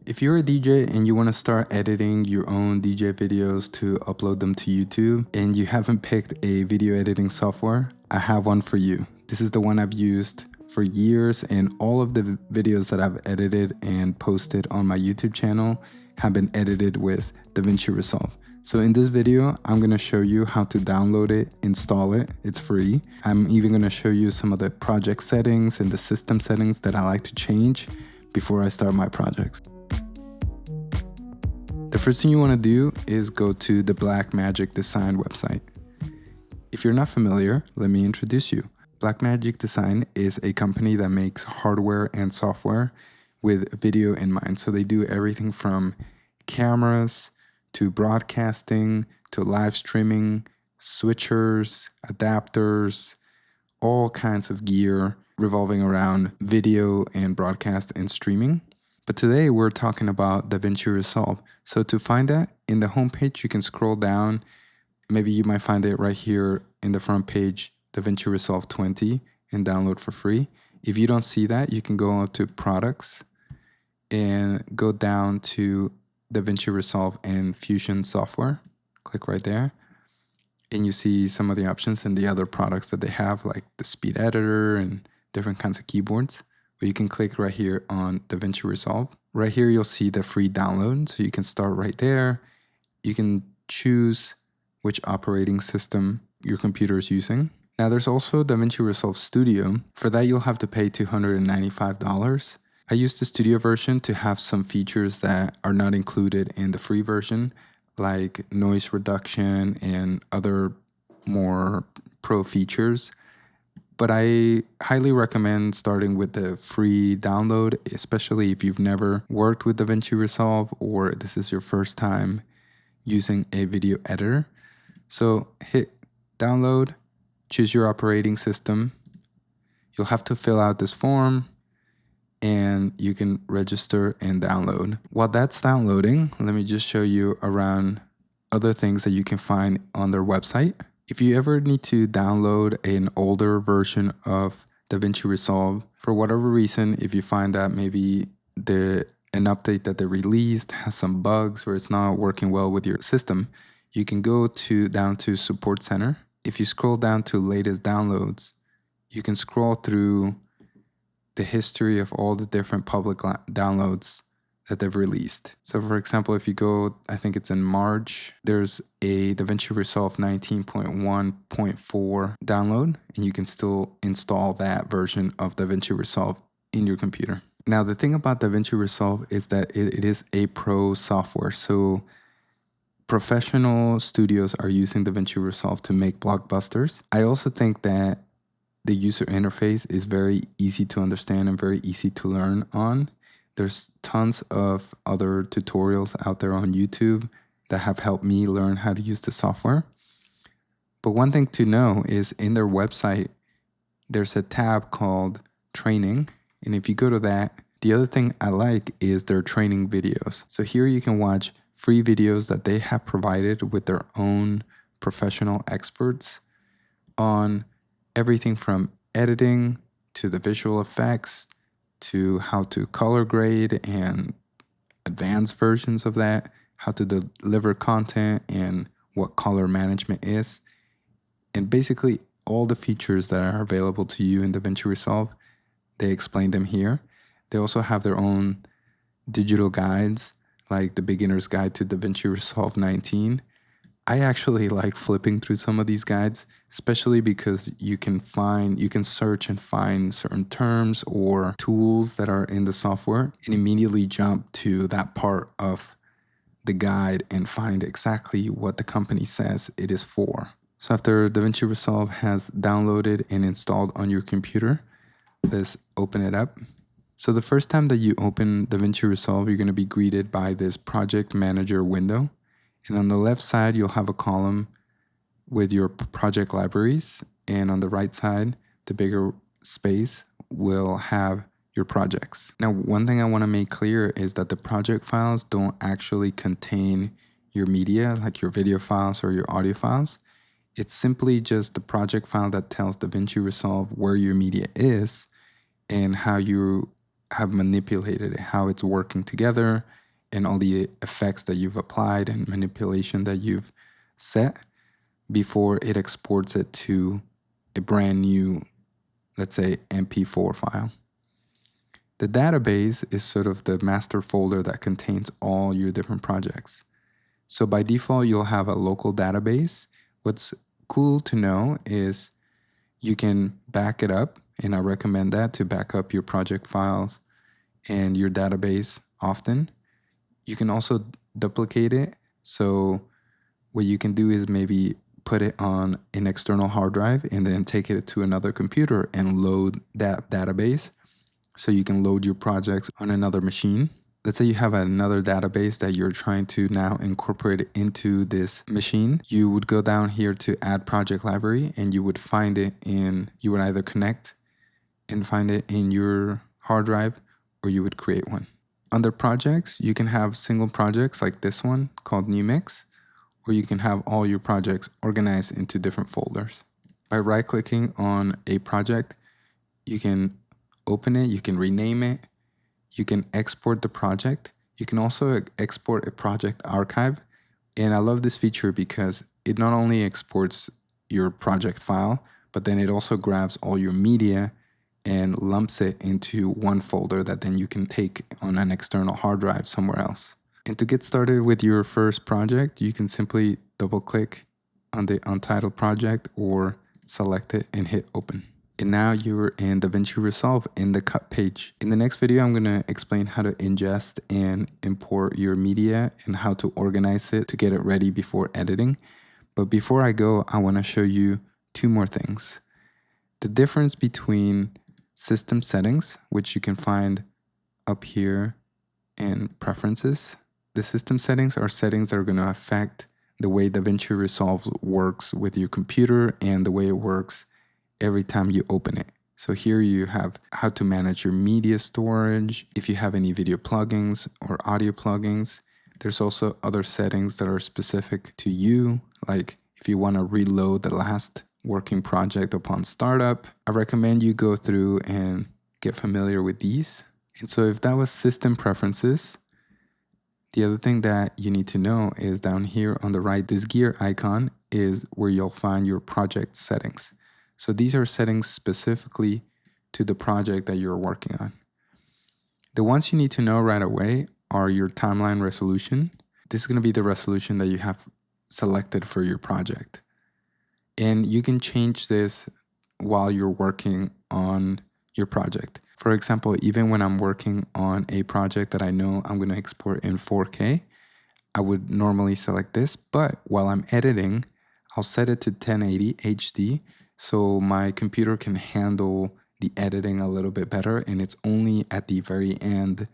If you're a DJ and you want to start editing your own DJ videos to upload them to YouTube and you haven't picked a video editing software, I have one for you. This is the one I've used for years, and all of the videos that I've edited and posted on my YouTube channel have been edited with DaVinci Resolve. So in this video, I'm going to show you how to download it, install it. It's free. I'm even going to show you some of the project settings and the system settings that I like to change before I start my projects. The first thing you want to do is go to the Blackmagic Design website. If you're not familiar, let me introduce you. Blackmagic Design is a company that makes hardware and software with video in mind. So they do everything from cameras to broadcasting to live streaming, switchers, adapters, all kinds of gear revolving around video and broadcast and streaming. But today we're talking about DaVinci Resolve. So to find that, in the homepage, you can scroll down. Maybe you might find it right here in the front page, DaVinci Resolve 20, and download for free. If you don't see that, you can go up to Products and go down to DaVinci Resolve and Fusion Software. Click right there. And you see some of the options and the other products that they have, like the speed editor and different kinds of keyboards. But you can click right here on DaVinci Resolve. Right here, you'll see the free download. So you can start right there. You can choose which operating system your computer is using. Now there's also DaVinci Resolve Studio. For that, you'll have to pay $295. I use the Studio version to have some features that are not included in the free version, like noise reduction and other more pro features. But I highly recommend starting with the free download, especially if you've never worked with DaVinci Resolve or this is your first time using a video editor. So hit download, choose your operating system. You'll have to fill out this form and you can register and download. While that's downloading, let me just show you around other things that you can find on their website. If you ever need to download an older version of DaVinci Resolve, for whatever reason, if you find that maybe an update that they released has some bugs or it's not working well with your system, you can go down to Support Center. If you scroll down to Latest Downloads, you can scroll through the history of all the different public downloads that they've released. So for example, if you go, I think it's in March, there's a DaVinci Resolve 19.1.4 download, and you can still install that version of DaVinci Resolve in your computer. Now, the thing about DaVinci Resolve is that it is a pro software. So professional studios are using DaVinci Resolve to make blockbusters. I also think that the user interface is very easy to understand and very easy to learn on. There's tons of other tutorials out there on YouTube that have helped me learn how to use the software. But one thing to know is in their website, there's a tab called Training. And if you go to that, the other thing I like is their training videos. So here you can watch free videos that they have provided with their own professional experts on everything from editing to the visual effects to how to color grade and advanced versions of that, how to deliver content and what color management is. And basically all the features that are available to you in DaVinci Resolve, they explain them here. They also have their own digital guides, like the Beginner's Guide to DaVinci Resolve 19. I actually like flipping through some of these guides, especially because you can search and find certain terms or tools that are in the software and immediately jump to that part of the guide and find exactly what the company says it is for. So after DaVinci Resolve has downloaded and installed on your computer, let's open it up. So the first time that you open DaVinci Resolve, you're going to be greeted by this project manager window. And on the left side, you'll have a column with your project libraries. And on the right side, the bigger space will have your projects. Now, one thing I want to make clear is that the project files don't actually contain your media, like your video files or your audio files. It's simply just the project file that tells DaVinci Resolve where your media is and how you have manipulated it, how it's working together, and all the effects that you've applied and manipulation that you've set before it exports it to a brand new, let's say, MP4 file. The database is sort of the master folder that contains all your different projects. So by default, you'll have a local database. What's cool to know is you can back it up, and I recommend that, to back up your project files and your database often. You can also duplicate it. So what you can do is maybe put it on an external hard drive and then take it to another computer and load that database. So you can load your projects on another machine. Let's say you have another database that you're trying to now incorporate into this machine. You would go down here to add project library, and you would find it you would either connect and find it in your hard drive, or you would create one. Under projects, you can have single projects like this one called New Mix, or you can have all your projects organized into different folders. By right-clicking on a project, you can open it, you can rename it, you can export the project. You can also export a project archive. And I love this feature because it not only exports your project file, but then it also grabs all your media and lumps it into one folder that then you can take on an external hard drive somewhere else. And to get started with your first project, you can simply double-click on the untitled project or select it and hit open. And now you're in DaVinci Resolve in the cut page. In the next video, I'm going to explain how to ingest and import your media and how to organize it to get it ready before editing. But before I go, I want to show you two more things. The difference between system settings, which you can find up here in preferences. The system settings are settings that are going to affect the way DaVinci Resolve works with your computer and the way it works every time you open it. So here you have how to manage your media storage, if you have any video plugins or audio plugins. There's also other settings that are specific to you, like if you want to reload the last working project upon startup. I recommend you go through and get familiar with these. And so if that was system preferences, the other thing that you need to know is down here on the right, this gear icon is where you'll find your project settings. So these are settings specifically to the project that you're working on. The ones you need to know right away are your timeline resolution. This is going to be the resolution that you have selected for your project. And you can change this while you're working on your project. For example, even when I'm working on a project that I know I'm going to export in 4K, I would normally select this, but while I'm editing, I'll set it to 1080 HD so my computer can handle the editing a little bit better, and it's only at the very end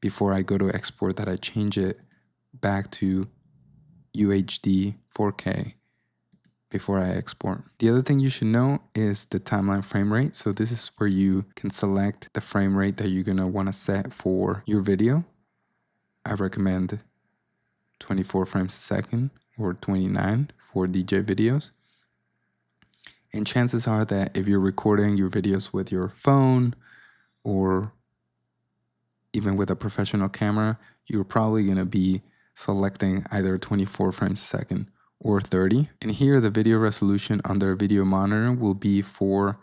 before I go to export that I change it back to UHD 4K before I export. The other thing you should know is the timeline frame rate. So this is where you can select the frame rate that you're gonna wanna set for your video. I recommend 24 frames a second or 29 for DJ videos. And chances are that if you're recording your videos with your phone or even with a professional camera, you're probably gonna be selecting either 24 frames a second or 30. And here the video resolution under video monitor will be for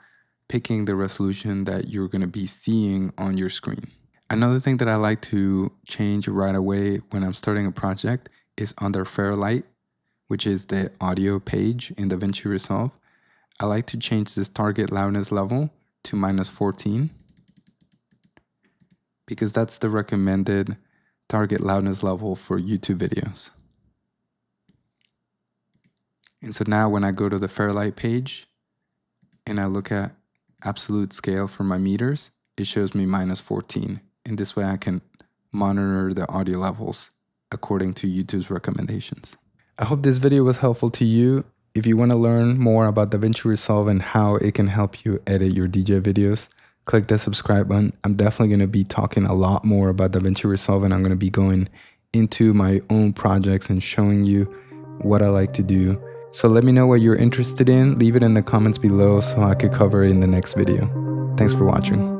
picking the resolution that you're gonna be seeing on your screen. Another thing that I like to change right away when I'm starting a project is under Fairlight, which is the audio page in DaVinci Resolve. I like to change this target loudness level to -14 because that's the recommended target loudness level for YouTube videos. And so now when I go to the Fairlight page and I look at absolute scale for my meters, it shows me -14. And this way I can monitor the audio levels according to YouTube's recommendations. I hope this video was helpful to you. If you want to learn more about DaVinci Resolve and how it can help you edit your DJ videos, click the subscribe button. I'm definitely going to be talking a lot more about DaVinci Resolve, and I'm going to be going into my own projects and showing you what I like to do. So let me know what you're interested in. Leave it in the comments below so I could cover it in the next video. Thanks for watching.